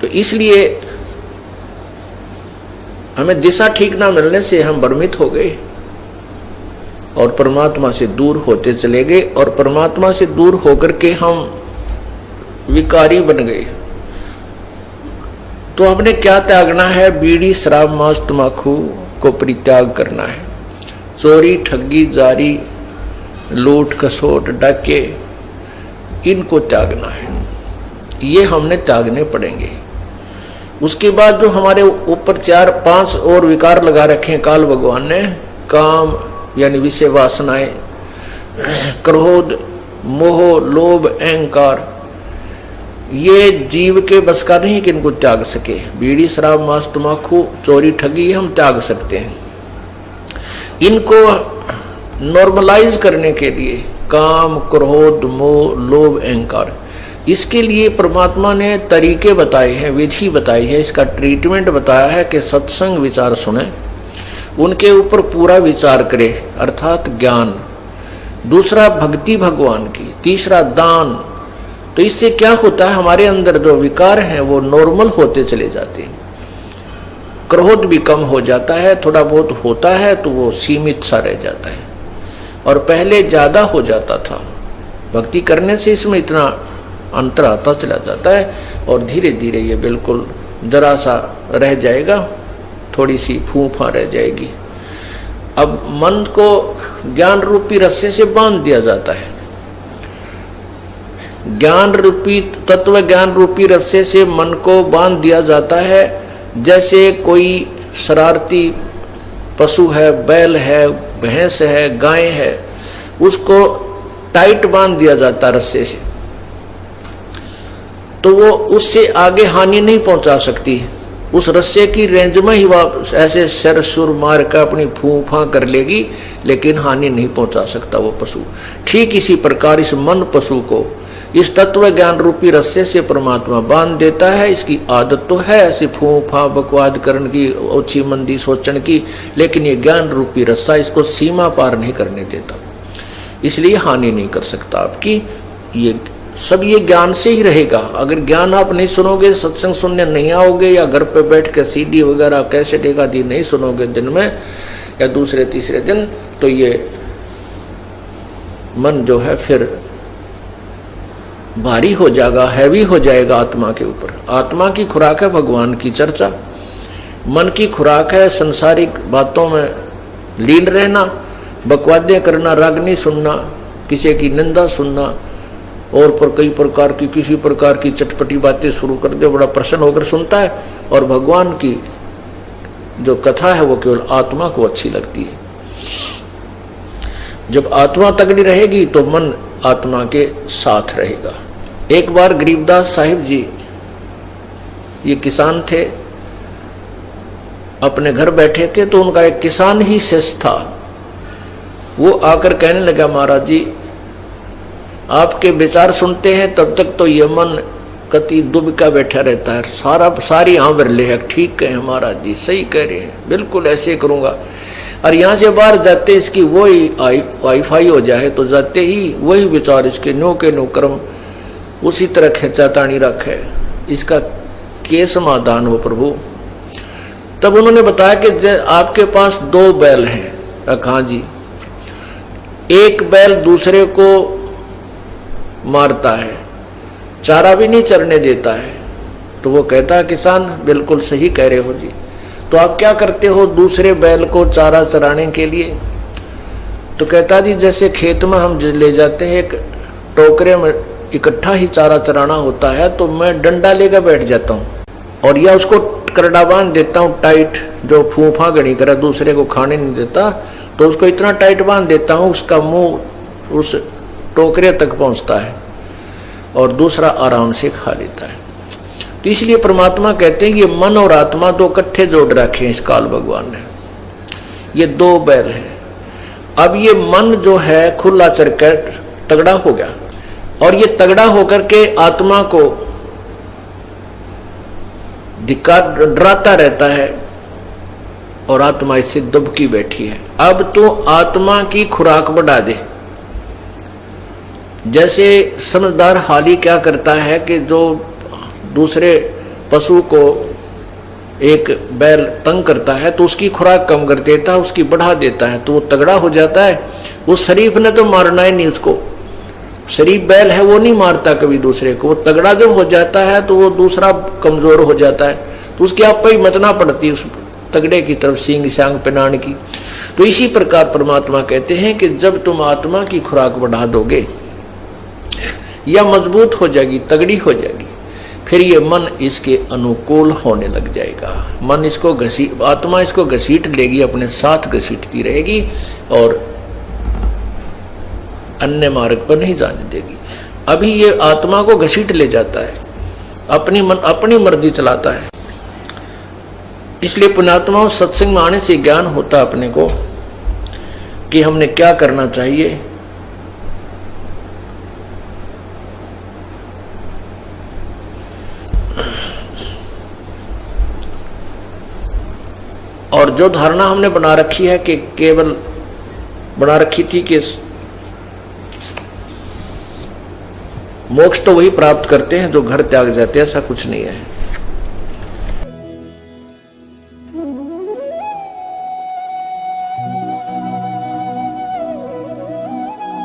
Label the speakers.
Speaker 1: तो इसलिए हमें दिशा ठीक ना मिलने से हम भ्रमित हो गए और परमात्मा से दूर होते चले गए, और परमात्मा से दूर होकर के हम विकारी बन गए। तो हमने क्या त्यागना है? बीड़ी, शराब, मांस, तंबाकू को परित्याग करना है। चोरी, ठगी, जारी, लूट, खसोट, डाके, इनको त्यागना है। ये हमने त्यागने पड़ेंगे। उसके बाद जो हमारे ऊपर 4-5 और विकार लगा रखे हैं काल भगवान ने, काम यानी विषय वासनाएं, क्रोध, मोह, लोभ, अहंकार, ये जीव के बस का नहीं कि इनको त्याग सके। बीड़ी, शराब, मांस, तंबाकू, चोरी, ठगी हम त्याग सकते हैं। इनको नॉर्मलाइज करने के लिए काम, क्रोध, मोह, लोभ, अहंकार, इसके लिए परमात्मा ने तरीके बताए हैं, विधि बताई है, इसका ट्रीटमेंट बताया है कि सत्संग विचार सुने, उनके ऊपर पूरा विचार करे, अर्थात ज्ञान। दूसरा भक्ति भगवान की, तीसरा दान। तो इससे क्या होता है? हमारे अंदर जो विकार हैं वो नॉर्मल होते चले जाते हैं। क्रोध भी कम हो जाता है, थोड़ा बहुत होता है तो वो सीमित सा रह जाता है, और पहले ज्यादा हो जाता था। भक्ति करने से इसमें इतना अंतर आता चला जाता है, और धीरे धीरे ये बिल्कुल जरा सा रह जाएगा, थोड़ी सी फूफा रह जाएगी। अब मन को ज्ञान रूपी रस्से से बांध दिया जाता है। ज्ञान रूपी, तत्व ज्ञान रूपी रस्से से मन को बांध दिया जाता है। जैसे कोई शरारती पशु है, बैल है, भैंस है, गाय है, उसको टाइट बांध दिया जाता रस्से से, तो वो उससे आगे हानि नहीं पहुंचा सकती। उस रस्से की रेंज में ही वह ऐसे सर सुर मार कर अपनी फूफा कर लेगी, लेकिन हानि नहीं पहुंचा सकता वो पशु। ठीक इसी प्रकार इस मन पशु को इस तत्व ज्ञान रूपी रस्से से परमात्मा बांध देता है। इसकी आदत तो है ऐसी फूफा बकवाद करने की, ओछी मंदी सोचने की, लेकिन ये ज्ञान रूपी रस्सा इसको सीमा पार नहीं करने देता, इसलिए हानि नहीं कर सकता आपकी। ये सब ये ज्ञान से ही रहेगा। अगर ज्ञान आप नहीं सुनोगे, सत्संग सुनने नहीं आओगे, या घर पे बैठ के सीडी वगैरह कैसे टेका दी नहीं सुनोगे दिन में या दूसरे तीसरे दिन, तो ये मन जो है फिर भारी हो जाएगा, हैवी हो जाएगा आत्मा के ऊपर। आत्मा की खुराक है भगवान की चर्चा, मन की खुराक है संसारिक बातों में लीन रहना, बकवादें करना, राग नहीं सुनना, किसी की निंदा सुनना, और पर कई प्रकार की किसी प्रकार की चटपटी बातें शुरू कर दे, बड़ा प्रसन्न होकर सुनता है। और भगवान की जो कथा है वो केवल आत्मा को अच्छी लगती है। जब आत्मा तगड़ी रहेगी तो मन आत्मा के साथ रहेगा। एक बार गरीबदास साहिब जी, ये किसान थे, अपने घर बैठे थे, तो उनका एक किसान ही शिष्य था। वो आकर कहने लगा, महाराज जी आपके विचार सुनते हैं तब तक तो ये मन कति दुबका बैठा रहता है, सारी आंवर ले। ठीक कहे महाराज जी, सही कह रहे हैं, बिल्कुल ऐसे करूंगा। और यहाँ से बाहर जाते इसकी वही वाईफाई हो जाए, तो जाते ही वही विचार इसके नो के नो कर्म उसी तरह खेचा तानी रखे, इसका के समाधान हो प्रभु। तब उन्होंने बताया कि आपके पास 2 बैल हैं। हाँ जी। एक बैल दूसरे को मारता है, चारा भी नहीं चरने देता है। तो वो कहता है, किसान बिल्कुल सही कह रहे हो जी, तो आप क्या करते हो दूसरे बैल को चारा चराने के लिए? तो कहता जी जैसे खेत में हम ले जाते हैं, एक टोकरे में इकट्ठा ही चारा चराना होता है, तो मैं डंडा लेकर बैठ जाता हूँ और या उसको करड़ा बांध देता हूँ टाइट, जो फूफा गणी करे दूसरे को खाने नहीं देता, तो उसको इतना टाइट बांध देता हूँ उसका मुंह उस टोकरे तक पहुंचता है और दूसरा आराम से खा लेता है। तो इसलिए परमात्मा कहते हैं ये मन और आत्मा 2 इकट्ठे जोड़ रखे हैं इस काल भगवान ने। ये 2 बैल है। अब ये मन जो है खुला चरकर तगड़ा हो गया, और ये तगड़ा होकर के आत्मा को डराता रहता है, और आत्मा इससे दुबकी बैठी है। अब तो आत्मा की खुराक बढ़ा दे। जैसे समझदार हाली क्या करता है कि जो दूसरे पशु को एक बैल तंग करता है तो उसकी खुराक कम कर देता है, उसकी बढ़ा देता है, तो वो तगड़ा हो जाता है। उस शरीफ ने तो मारना ही नहीं उसको, शरीफ बैल है वो नहीं मारता कभी दूसरे को। वो तगड़ा जब हो जाता है तो वो दूसरा कमजोर हो जाता है, तो उसकी आप ही मतना पड़ती है उस तगड़े की तरफ, सींग सांग पिनाण की। तो इसी प्रकार परमात्मा कहते हैं कि जब तुम आत्मा की खुराक बढ़ा दोगे या मजबूत हो जाएगी, तगड़ी हो जाएगी, फिर ये मन इसके अनुकूल होने लग जाएगा। मन इसको आत्मा इसको घसीट लेगी, अपने साथ घसीटती रहेगी और अन्य मार्ग पर नहीं जाने देगी। अभी ये आत्मा को घसीट ले जाता है, अपनी मर्जी चलाता है। इसलिए पुण्यात्माओं, सत्संग में आने से ज्ञान होता अपने को कि हमने क्या करना चाहिए। और जो धारणा हमने बना रखी है कि केवल बना रखी थी कि मोक्ष तो वही प्राप्त करते हैं जो घर त्याग जाते हैं, ऐसा कुछ नहीं है।